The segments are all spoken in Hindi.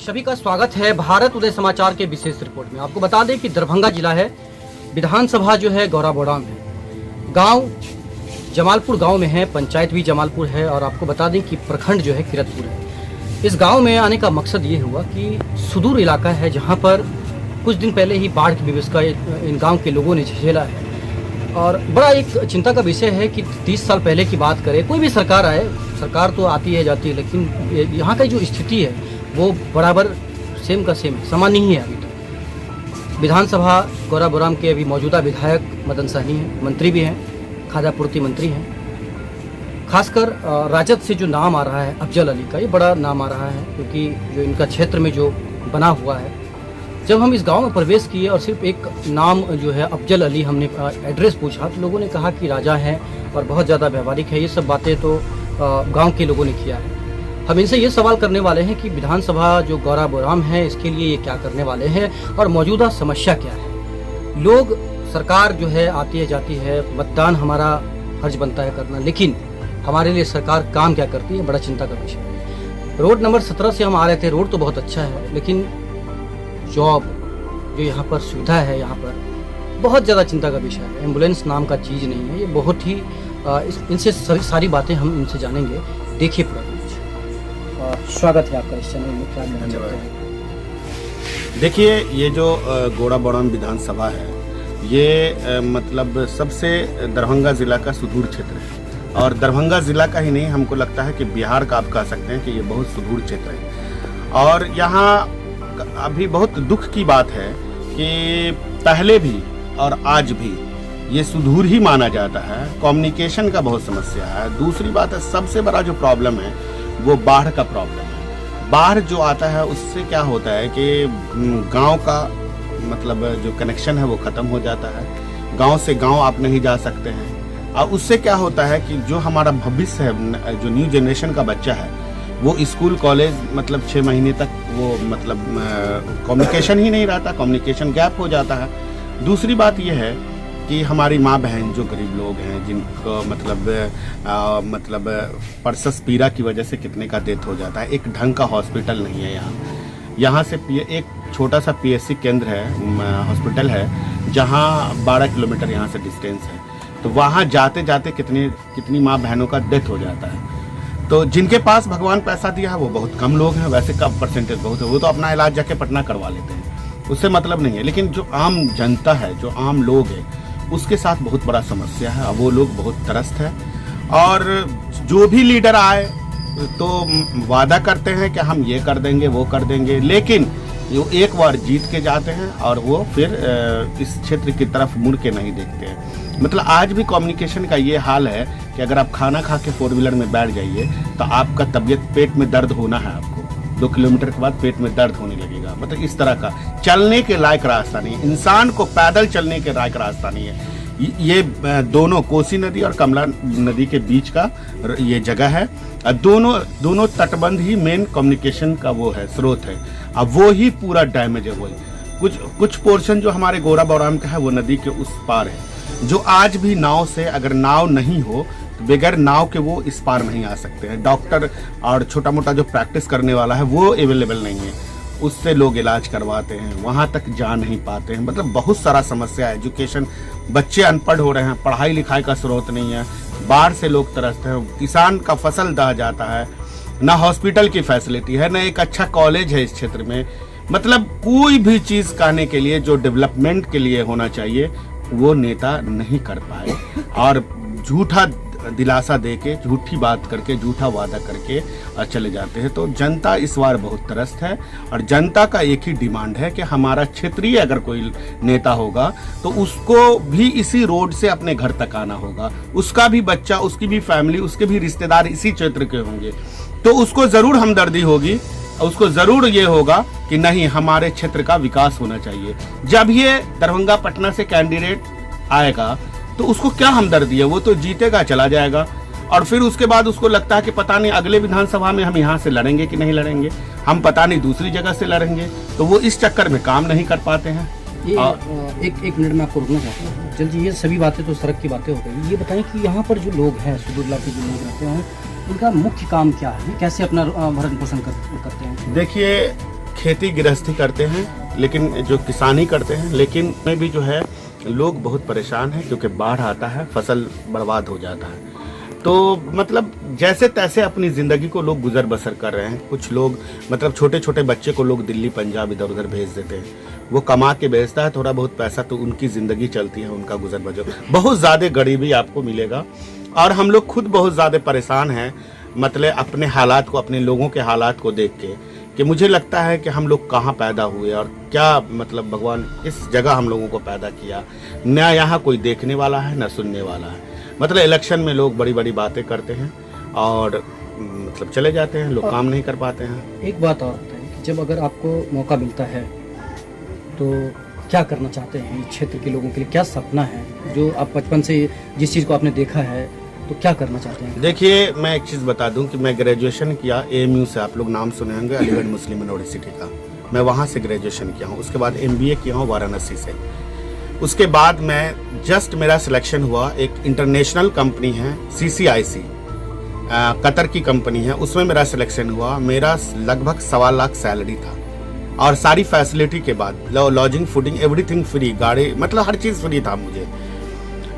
सभी का स्वागत है भारत उदय समाचार के विशेष रिपोर्ट में। आपको बता दें कि दरभंगा जिला है, विधानसभा जो है गौराबोड़ाम है, गांव जमालपुर गांव में है, पंचायत भी जमालपुर है और आपको बता दें कि प्रखंड जो है किरतपुर है। इस गांव में आने का मकसद ये हुआ कि सुदूर इलाका है जहां पर कुछ दिन पहले ही बाढ़ की विवश इन गाँव के लोगों ने झेला है और बड़ा एक चिंता का विषय है कि 30 साल पहले की बात करें, कोई भी सरकार आए, सरकार तो आती है जाती है, लेकिन यहाँ की जो स्थिति है वो बराबर सेम का सेम है, सामान्य ही है। अभी तक विधानसभा गौराबोड़ाम के अभी मौजूदा विधायक मदन सहनी हैं, मंत्री भी हैं, खाद्य आपूर्ति मंत्री हैं। खासकर राजद से जो नाम आ रहा है अफजल अली का, ये बड़ा नाम आ रहा है क्योंकि जो इनका क्षेत्र में जो बना हुआ है। जब हम इस गांव में प्रवेश किए और सिर्फ एक नाम जो है अफजल अली, हमने एड्रेस पूछा तो लोगों ने कहा कि राजा हैं और बहुत ज़्यादा व्यवहारिक है। ये सब बातें तो गांव के लोगों ने किया है। हम इनसे ये सवाल करने वाले हैं कि विधानसभा जो गौराबोड़ाम है इसके लिए ये क्या करने वाले हैं और मौजूदा समस्या क्या है। लोग, सरकार जो है आती है जाती है, मतदान हमारा फर्ज बनता है करना, लेकिन हमारे लिए सरकार काम क्या करती है, बड़ा चिंता का विषय है। रोड नंबर 17 से हम आ रहे थे, रोड तो बहुत अच्छा है, लेकिन जॉब जो यहाँ पर सुविधा है, यहाँ पर बहुत ज़्यादा चिंता का विषय है। एम्बुलेंस नाम का चीज़ नहीं है, ये बहुत ही इनसे सारी बातें हम इनसे जानेंगे। देखिए पूरा स्वागत है आपका इस चैनल में, क्या कहना है? देखिए, ये जो गौराबोड़ाम विधानसभा है ये मतलब सबसे दरभंगा ज़िला का सुदूर क्षेत्र है और दरभंगा ज़िला का ही नहीं, हमको लगता है कि बिहार का आप कह सकते हैं कि ये बहुत सुदूर क्षेत्र है। और यहाँ अभी बहुत दुख की बात है कि पहले भी और आज भी ये सुदूर ही माना जाता है। कम्युनिकेशन का बहुत समस्या है। दूसरी बात है, सबसे बड़ा जो प्रॉब्लम है वो बाढ़ का प्रॉब्लम है। बाढ़ जो आता है उससे क्या होता है कि गांव का मतलब जो कनेक्शन है वो ख़त्म हो जाता है। गांव से गांव आप नहीं जा सकते हैं और उससे क्या होता है कि जो हमारा भविष्य है, जो न्यू जनरेशन का बच्चा है, वो स्कूल कॉलेज मतलब 6 महीने तक वो मतलब कम्युनिकेशन ही नहीं रहता, कम्युनिकेशन गैप हो जाता है। दूसरी बात ये है कि हमारी माँ बहन जो गरीब लोग हैं, जिनको मतलब परसस पीड़ा की वजह से कितने का डेथ हो जाता है। एक ढंग का हॉस्पिटल नहीं है यहाँ से एक छोटा सा पीएससी केंद्र है, हॉस्पिटल है, जहाँ 12 किलोमीटर यहाँ से डिस्टेंस है। तो वहाँ जाते जाते कितनी माँ बहनों का डेथ हो जाता है। तो जिनके पास भगवान पैसा दिया है वो बहुत कम लोग हैं, वैसे कम परसेंटेज बहुत है, वो तो अपना इलाज जाके पटना करवा लेते हैं, उससे मतलब नहीं है। लेकिन जो आम जनता है, जो आम लोग है, उसके साथ बहुत बड़ा समस्या है। वो लोग बहुत त्रस्त है और जो भी लीडर आए तो वादा करते हैं कि हम ये कर देंगे, वो कर देंगे, लेकिन वो एक बार जीत के जाते हैं और वो फिर इस क्षेत्र की तरफ मुड़ के नहीं देखते हैं। मतलब आज भी कम्युनिकेशन का ये हाल है कि अगर आप खाना खा के 4 व्हीलर में बैठ जाइए तो आपका तबीयत, पेट में दर्द होना है, आपको 2 किलोमीटर के बाद पेट में दर्द होने लगेगा। मतलब इस तरह का चलने के लायक रास्ता नहीं है, इंसान को पैदल चलने के लायक रास्ता नहीं है। ये दोनों कोसी नदी और कमला नदी के बीच का ये जगह है। दोनों तटबंध ही मेन कम्युनिकेशन का वो है, स्रोत है। अब वो ही पूरा डैमेज है। वो कुछ पोर्शन जो हमारे गौराबोड़ाम का है वो नदी के उस पार है, जो आज भी नाव से, अगर नाव नहीं हो तो बगैर नाव के वो इस पार नहीं आ सकते हैं। डॉक्टर और छोटा मोटा जो प्रैक्टिस करने वाला है वो अवेलेबल नहीं है, उससे लोग इलाज करवाते हैं, वहाँ तक जा नहीं पाते हैं। मतलब बहुत सारा समस्या है। एजुकेशन, बच्चे अनपढ़ हो रहे हैं, पढ़ाई लिखाई का स्रोत नहीं है, बाढ़ से लोग त्रस्त हैं, किसान का फसल दह जाता है, ना हॉस्पिटल की फैसिलिटी है, ना एक अच्छा कॉलेज है इस क्षेत्र में। मतलब कोई भी चीज़ कहने के लिए जो डेवलपमेंट के लिए होना चाहिए वो नेता नहीं कर पाए और झूठा दिलासा देके, झूठी बात करके, झूठा वादा करके और चले जाते हैं। तो जनता इस बार बहुत त्रस्त है और जनता का एक ही डिमांड है कि हमारा क्षेत्रीय अगर कोई नेता होगा तो उसको भी इसी रोड से अपने घर तक आना होगा, उसका भी बच्चा, उसकी भी फैमिली, उसके भी रिश्तेदार इसी क्षेत्र के होंगे, तो उसको जरूर हमदर्दी होगी, उसको जरूर ये होगा कि नहीं, हमारे क्षेत्र का विकास होना चाहिए। जब ये दरभंगा पटना से कैंडिडेट आएगा तो उसको क्या हमदर्दी है, वो तो जीतेगा, चला जाएगा और फिर उसके बाद उसको लगता है कि पता नहीं अगले विधानसभा में हम यहाँ से लड़ेंगे कि नहीं लड़ेंगे, हम पता नहीं दूसरी जगह से लड़ेंगे, तो वो इस चक्कर में काम नहीं कर पाते हैं। एक मिनट में आपको रुकना चाहता हूँ। चलिए, ये सभी बातें तो सड़क की बातें हो गई। ये बताएं कि यहाँ पर जो लोग हैं, सुदूर इलाके जो लोग रहते हैं, उनका मुख्य काम क्या है, कैसे अपना भरण पोषण करते हैं? देखिए, खेती गृहस्थी करते हैं, लेकिन जो किसानी करते हैं, लेकिन में भी जो है लोग बहुत परेशान हैं क्योंकि बाढ़ आता है, फसल बर्बाद हो जाता है। तो मतलब जैसे तैसे अपनी ज़िंदगी को लोग गुजर बसर कर रहे हैं। कुछ लोग मतलब छोटे छोटे बच्चे को लोग दिल्ली पंजाब इधर उधर भेज देते हैं, वो कमा के भेजता है थोड़ा बहुत पैसा, तो उनकी ज़िंदगी चलती है, उनका गुजर बसर। बहुत ज़्यादा गरीबी आपको मिलेगा और हम लोग खुद बहुत ज़्यादा परेशान हैं, मतलब अपने हालात को, अपने लोगों के हालात को देख के, कि मुझे लगता है कि हम लोग कहाँ पैदा हुए और क्या मतलब भगवान किस जगह हम लोगों को पैदा किया। न यहाँ कोई देखने वाला है न सुनने वाला है। मतलब इलेक्शन में लोग बड़ी बड़ी बातें करते हैं और मतलब चले जाते हैं, लोग काम नहीं कर पाते हैं। एक बात और बताएं कि जब अगर आपको मौका मिलता है तो क्या करना चाहते हैं इस क्षेत्र के लोगों के लिए? क्या सपना है जो आप बचपन से जिस चीज़ को आपने देखा है, तो क्या करना चाहते हैं? देखिए, मैं एक चीज़ बता दूं कि मैं ग्रेजुएशन किया AMU से, आप लोग नाम सुने होंगे, अलीगढ़ मुस्लिम यूनिवर्सिटी का। मैं वहाँ से ग्रेजुएशन किया हूँ। उसके बाद MBA किया हूँ वाराणसी से। उसके बाद मैं जस्ट मेरा सिलेक्शन हुआ, एक इंटरनेशनल कंपनी है CCIC, कतर की कंपनी है, उसमें मेरा सिलेक्शन हुआ। मेरा लगभग 1.25 लाख सैलरी था और सारी फैसिलिटी के बाद लॉजिंग फूडिंग एवरीथिंग फ्री, गाड़ी मतलब हर चीज़ फ्री था मुझे।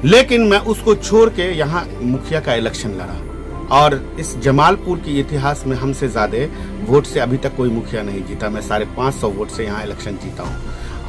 लेकिन मैं उसको छोड़ के यहाँ मुखिया का इलेक्शन लड़ा और इस जमालपुर के इतिहास में हमसे ज़्यादा वोट से अभी तक कोई मुखिया नहीं जीता। मैं 550 वोट से यहाँ इलेक्शन जीता हूँ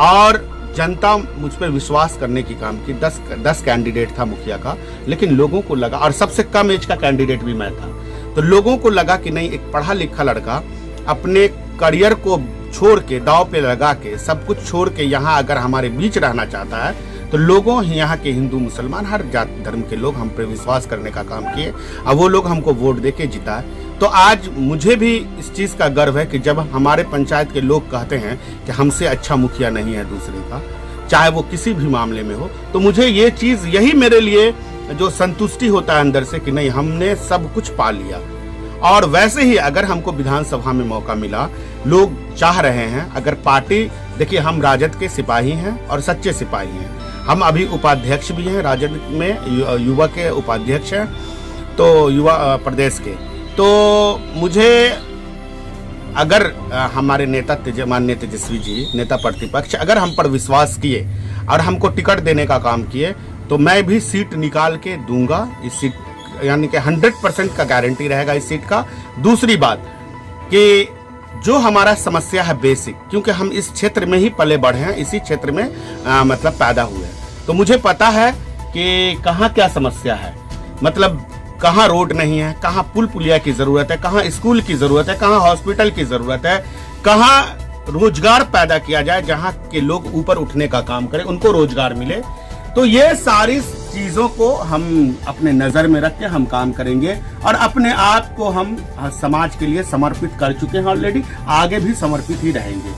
और जनता मुझ पर विश्वास करने की काम की। 10 कैंडिडेट था मुखिया का, लेकिन लोगों को लगा, और सबसे कम एज का कैंडिडेट भी मैं था, तो लोगों को लगा कि नहीं, एक पढ़ा लिखा लड़का अपने करियर को छोड़ के, दांव पे लगा के, सब कुछ छोड़ के यहाँ अगर हमारे बीच रहना चाहता है, तो लोगों यहाँ के हिंदू मुसलमान हर जात धर्म के लोग हम पे विश्वास करने का काम किए और वो लोग हमको वोट दे के जिताए। तो आज मुझे भी इस चीज़ का गर्व है कि जब हमारे पंचायत के लोग कहते हैं कि हमसे अच्छा मुखिया नहीं है दूसरे का, चाहे वो किसी भी मामले में हो, तो मुझे ये चीज़, यही मेरे लिए जो संतुष्टि होता है अंदर से कि नहीं, हमने सब कुछ पा लिया। और वैसे ही अगर हमको विधानसभा में मौका मिला, लोग चाह रहे हैं, अगर पार्टी, देखिए हम राजद के सिपाही हैं और सच्चे सिपाही हैं। हम अभी उपाध्यक्ष भी हैं राजद में, युवा के उपाध्यक्ष हैं, तो युवा प्रदेश के। तो मुझे अगर हमारे नेता माननीय तेजस्वी जी, नेता प्रतिपक्ष, अगर हम पर विश्वास किए और हमको टिकट देने का काम किए, तो मैं भी सीट निकाल के दूंगा। इस सीट यानी कि 100% का गारंटी रहेगा इस सीट का। दूसरी बात कि जो हमारा समस्या है बेसिक, क्योंकि हम इस क्षेत्र में ही पले बढ़े हैं, इसी क्षेत्र में मतलब पैदा हुए हैं, तो मुझे पता है कि कहाँ क्या समस्या है, मतलब कहाँ रोड नहीं है, कहाँ पुल पुलिया की जरूरत है, कहाँ स्कूल की जरूरत है, कहाँ हॉस्पिटल की जरूरत है, कहाँ रोजगार पैदा किया जाए, जहाँ के लोग ऊपर उठने का काम करें, उनको रोजगार मिले। तो ये सारी चीजों को हम अपने नजर में रख के हम काम करेंगे और अपने आप को हम समाज के लिए समर्पित कर चुके हैं ऑलरेडी, आगे भी समर्पित ही रहेंगे।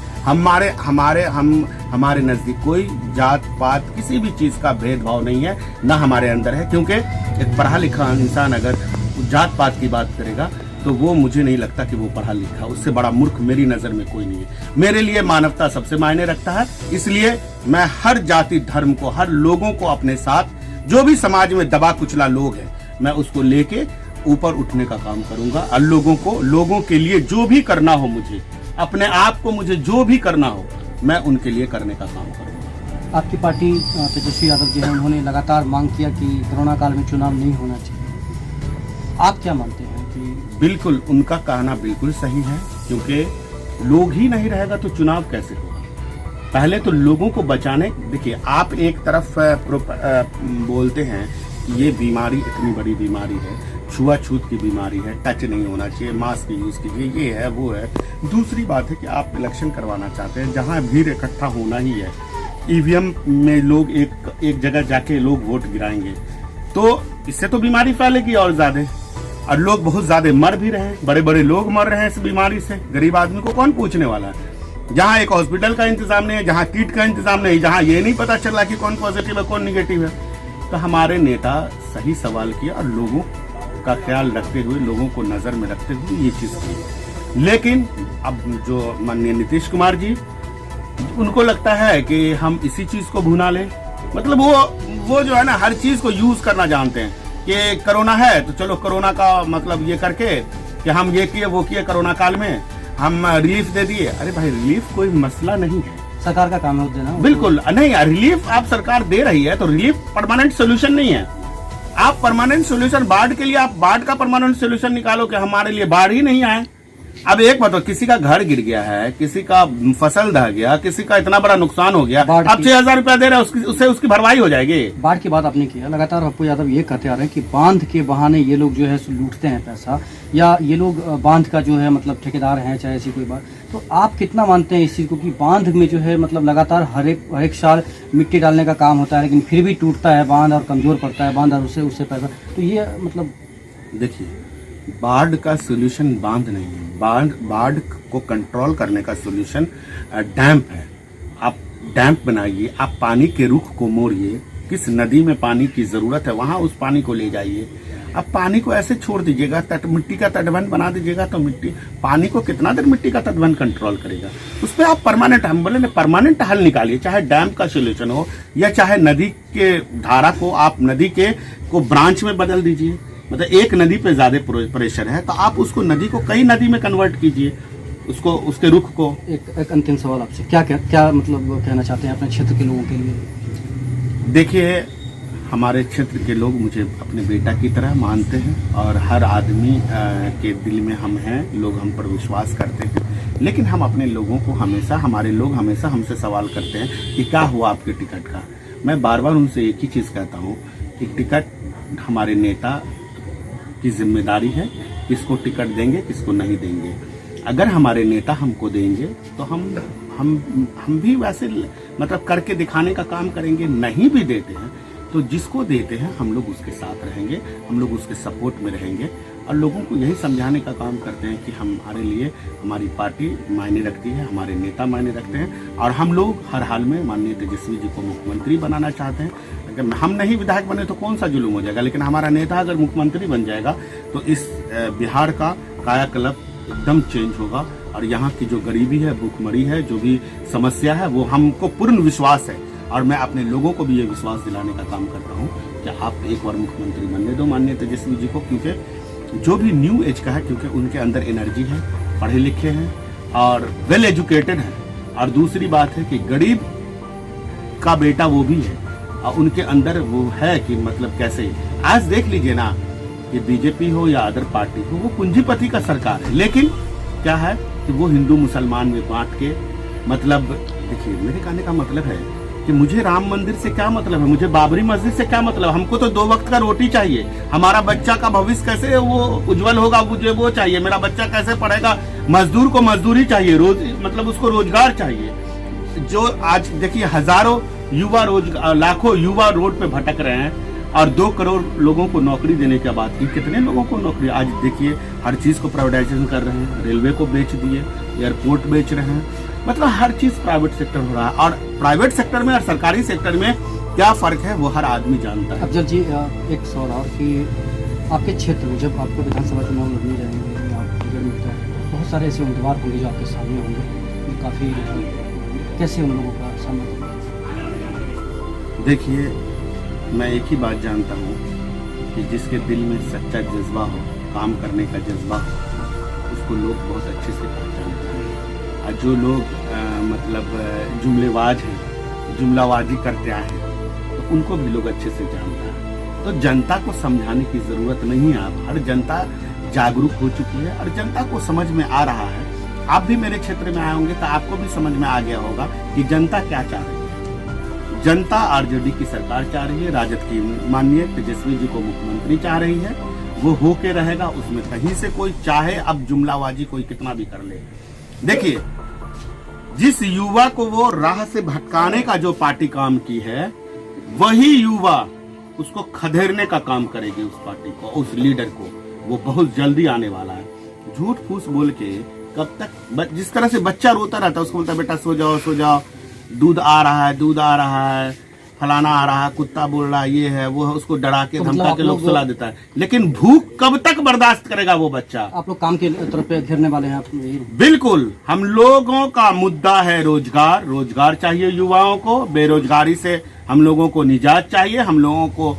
हमारे नजदीक कोई जात पात किसी भी चीज का भेदभाव नहीं है, ना हमारे अंदर है, क्योंकि एक पढ़ा लिखा इंसान अगर जात पात की बात करेगा तो वो मुझे नहीं लगता कि वो पढ़ा लिखा, उससे बड़ा मूर्ख मेरी नजर में कोई नहीं है। मेरे लिए मानवता सबसे मायने रखता है, इसलिए मैं हर जाति धर्म को, हर लोगों को अपने साथ, जो भी समाज में दबा कुचला लोग हैं, मैं उसको लेके ऊपर उठने का काम करूंगा और लोगों के लिए जो भी करना हो, मुझे अपने आप को मुझे जो भी करना हो, मैं उनके लिए करने का काम करूंगा। आपकी पार्टी तेजस्वी यादव जी हैं, उन्होंने लगातार मांग किया कि कोरोना काल में चुनाव नहीं होना चाहिए। आप क्या मानते हैं कि? बिल्कुल, उनका कहना बिल्कुल सही है, क्योंकि लोग ही नहीं रहेगा तो चुनाव कैसे होगा। पहले तो लोगों को बचाने, देखिए आप एक तरफ बोलते हैं कि ये बीमारी इतनी बड़ी बीमारी है, छुआछूत की बीमारी है, टच नहीं होना चाहिए, मास्क यूज कीजिए, ये है वो है। दूसरी बात है कि आप इलेक्शन करवाना चाहते हैं जहां भीड़ इकट्ठा होना ही है, ईवीएम में लोग एक जगह जाके लोग वोट गिराएंगे, तो इससे तो बीमारी फैलेगी और ज्यादा, और लोग बहुत ज्यादा मर भी रहे हैं, बड़े बड़े लोग मर रहे हैं इस बीमारी से। गरीब आदमी को कौन पूछने वाला है? जहाँ एक हॉस्पिटल का इंतजाम नहीं है, जहाँ किट का इंतजाम नहीं, जहाँ ये नहीं पता चल रहा कि कौन पॉजिटिव है कौन निगेटिव है। तो हमारे नेता सही सवाल किया और लोगों का ख्याल रखते हुए, लोगों को नजर में रखते हुए ये चीज की। लेकिन अब जो माननीय नीतीश कुमार जी, उनको लगता है कि हम इसी चीज को भुना लें, मतलब वो जो है ना, हर चीज को यूज करना जानते हैं कि कोरोना है तो चलो कोरोना का मतलब ये करके कि हम ये किए वो किए कोरोना काल में, हम रिलीफ दे दिए। अरे भाई, रिलीफ कोई मसला नहीं है, सरकार का काम है देना। बिल्कुल नहीं। रिलीफ आप सरकार दे रही है तो रिलीफ परमानेंट सोल्यूशन नहीं है। आप परमानेंट सोल्यूशन बाढ़ के लिए, आप बाढ़ का परमानेंट सोल्यूशन निकालो कि हमारे लिए बाढ़ ही नहीं आए। अब एक बताओ, किसी का घर गिर गया है, किसी का फसल ढह गया, किसी का इतना बड़ा नुकसान हो गया, आप 6,000 रुपया दे रहे हैं, उससे उसकी भरवाई हो जाएगी। बाढ़ की बात आपने किया, लगातार पप्पू यादव ये कहते आ रहे हैं कि बांध के बहाने ये लोग जो है लूटते हैं पैसा, या ये लोग बांध का जो है मतलब ठेकेदार हैं, चाहे ऐसी कोई बात। तो आप कितना मानते हैं इस चीज को कि बांध में जो है मतलब लगातार हर एक साल मिट्टी डालने का काम होता है, लेकिन फिर भी टूटता है बांध और कमजोर पड़ता है बांध, और उससे पैसा, तो ये मतलब देखिए, बाढ़ का सोल्यूशन बांध नहीं है। बाढ़ को कंट्रोल करने का सोल्यूशन डैम्प है। आप डैम्प बनाइए, आप पानी के रुख को मोड़िए, किस नदी में पानी की जरूरत है वहां उस पानी को ले जाइए। अब पानी को ऐसे छोड़ दीजिएगा, मिट्टी का तटबंध बना दीजिएगा तो पानी को कितना देर मिट्टी का तटबंध कंट्रोल करेगा। उस पर आप परमानेंट, हम बोले ना, परमानेंट हल निकालिए, चाहे डैम का सोल्यूशन हो या चाहे नदी के धारा को आप नदी को ब्रांच में बदल दीजिए। मतलब एक नदी पे ज्यादा प्रेशर है तो आप उसको नदी को कई नदी में कन्वर्ट कीजिए, उसको उसके रुख को। एक अंतिम सवाल आपसे, क्या मतलब कहना चाहते हैं अपने क्षेत्र के लोगों के लिए? देखिए, हमारे क्षेत्र के लोग मुझे अपने बेटा की तरह मानते हैं और हर आदमी के दिल में हम हैं, लोग हम पर विश्वास करते हैं। लेकिन हम अपने लोगों को हमारे लोग हमेशा हमसे सवाल करते हैं कि क्या हुआ आपके टिकट का। मैं बार बार उनसे एक ही चीज़ कहता हूँ कि टिकट हमारे नेता की जिम्मेदारी है, किसको टिकट देंगे किसको नहीं देंगे। अगर हमारे नेता हमको देंगे तो हम भी वैसे मतलब करके दिखाने का काम करेंगे। नहीं भी देते हैं तो जिसको देते हैं हम लोग उसके साथ रहेंगे, हम लोग उसके सपोर्ट में रहेंगे और लोगों को यही समझाने का काम करते हैं कि हमारे लिए हमारी पार्टी मायने रखती है, हमारे नेता मायने रखते हैं और हम लोग हर हाल में माननीय तेजस्वी जी को मुख्यमंत्री बनाना चाहते हैं। अगर हम नहीं विधायक बने तो कौन सा जुलूम हो जाएगा, लेकिन हमारा नेता अगर मुख्यमंत्री बन जाएगा तो इस बिहार का कायाकल्प एकदम चेंज होगा और यहाँ की जो गरीबी है, भूखमरी है, जो भी समस्या है, वो हमको पूर्ण विश्वास है और मैं अपने लोगों को भी ये विश्वास दिलाने का काम कर रहा हूँ कि आप एक बार मुख्यमंत्री बनने दो माननीय तेजस्वी जी को, क्योंकि जो भी न्यू एज का है, क्योंकि उनके अंदर एनर्जी है, पढ़े लिखे हैं और वेल एजुकेटेड हैं। और दूसरी बात है कि गरीब का बेटा वो भी है और उनके अंदर वो है कि मतलब कैसे, आज देख लीजिए ना कि बीजेपी हो या अदर पार्टी हो, वो पूंजीपति का सरकार है, लेकिन क्या है कि वो हिंदू मुसलमान में बांट के, मतलब देखिए मेरे कहने का मतलब है कि मुझे राम मंदिर से क्या मतलब है, मुझे बाबरी मस्जिद से क्या मतलब, हमको तो 2 वक्त का रोटी चाहिए, हमारा बच्चा का भविष्य कैसे वो उज्जवल होगा मुझे वो चाहिए, मेरा बच्चा कैसे पढ़ेगा, मजदूर को मजदूरी चाहिए, रोज मतलब उसको रोजगार चाहिए। जो आज देखिए हजारों युवा लाखों युवा रोड पे भटक रहे हैं और 2 करोड़ लोगों को नौकरी देने की बात की, कितने लोगों को नौकरी, आज देखिए हर चीज को प्राइवेटाइजेशन कर रहे हैं, रेलवे को बेच दिए, एयरपोर्ट बेच रहे हैं, मतलब हर चीज प्राइवेट सेक्टर हो रहा है। और प्राइवेट सेक्टर में और सरकारी सेक्टर में क्या फर्क है वो हर आदमी जानता है। अफजल जी, एक सवाल और कि आपके क्षेत्र में जब आपको विधानसभा चुनाव लड़ने जाएंगे या आप टिकट मिलता है, बहुत सारे ऐसे उम्मीदवार होंगे जो आपके सामने होंगे, जो काफी कैसे उन लोगों का सामना करेंगे? देखिए, मैं एक ही बात जानता हूँ कि जिसके दिल में सच्चा जज्बा हो, काम करने का जज्बा हो, उसको लोग बहुत अच्छे से पहचानते हैं। और जो लोग मतलब जुमलेबाज हैं, जुमलाबाजी करते आए हैं, तो उनको भी लोग अच्छे से जानते हैं। तो जनता को समझाने की जरूरत नहीं है, आप हर जनता जागरूक हो चुकी है और जनता को समझ में आ रहा है। आप भी मेरे क्षेत्र में आए होंगे तो आपको भी समझ में आ गया होगा कि जनता क्या चाह रही है। जनता आरजेडी की सरकार चाह रही है, राजद की माननीय तेजस्वी जी को मुख्यमंत्री चाह रही है, वो होके रहेगा, उसमें कहीं से कोई चाहे अब जुमलाबाजी कोई कितना भी कर ले। देखिए, जिस युवा को वो राह से भटकाने का जो पार्टी काम की है, वही युवा उसको खदेड़ने का काम करेगी, उस पार्टी को, उस लीडर को। वो बहुत जल्दी आने वाला है। झूठ फूस बोल के कब तक, जिस तरह से बच्चा रोता रहता है उसको बोलता है बेटा सो जाओ सो जाओ, दूध आ रहा है, दूध आ रहा है, फलाना आ रहा है, कुत्ता बोल रहा है, ये है वो है, उसको डरा के धमका के लोग सुला देता है। लेकिन भूख कब तक बर्दाश्त करेगा वो बच्चा? आप लोग काम की तरफ पे घेरने वाले हैं आप? बिल्कुल, हम लोगों का मुद्दा है रोजगार। रोजगार चाहिए युवाओं को, बेरोजगारी से हम लोगों को निजात चाहिए, हम लोगों को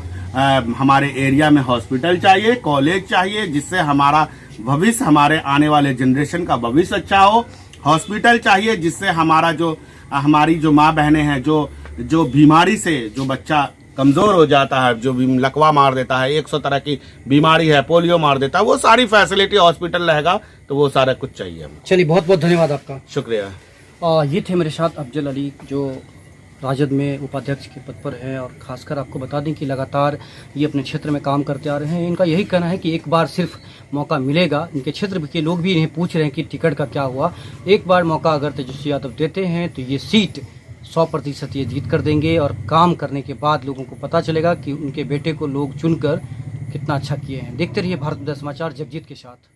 हमारे एरिया में हॉस्पिटल चाहिए, कॉलेज चाहिए, जिससे हमारा भविष्य, हमारे आने वाले जनरेशन का भविष्य अच्छा हो। हॉस्पिटल चाहिए जिससे हमारी जो माँ बहनें हैं, जो बीमारी से जो बच्चा कमजोर हो जाता है, जो लकवा मार देता है, 100 तरह की बीमारी है, पोलियो मार देता है, वो सारी फैसिलिटी हॉस्पिटल रहेगा तो वो सारा कुछ चाहिए हमें। चलिए, बहुत बहुत धन्यवाद आपका। शुक्रिया। ये थे मेरे साथ अफजल अली, जो राजद में उपाध्यक्ष के पद पर है, और खासकर आपको बता दें कि लगातार ये अपने क्षेत्र में काम करते आ रहे हैं। इनका यही कहना है कि एक बार सिर्फ मौका मिलेगा। इनके क्षेत्र के लोग भी इन्हें पूछ रहे हैं कि टिकट का क्या हुआ। एक बार मौका अगर तेजस्वी यादव देते हैं तो ये सीट 100% ये जीत कर देंगे, और काम करने के बाद लोगों को पता चलेगा कि उनके बेटे को लोग चुनकर कितना अच्छा किए हैं। देखते रहिए भारत उदय समाचार जगजीत के साथ।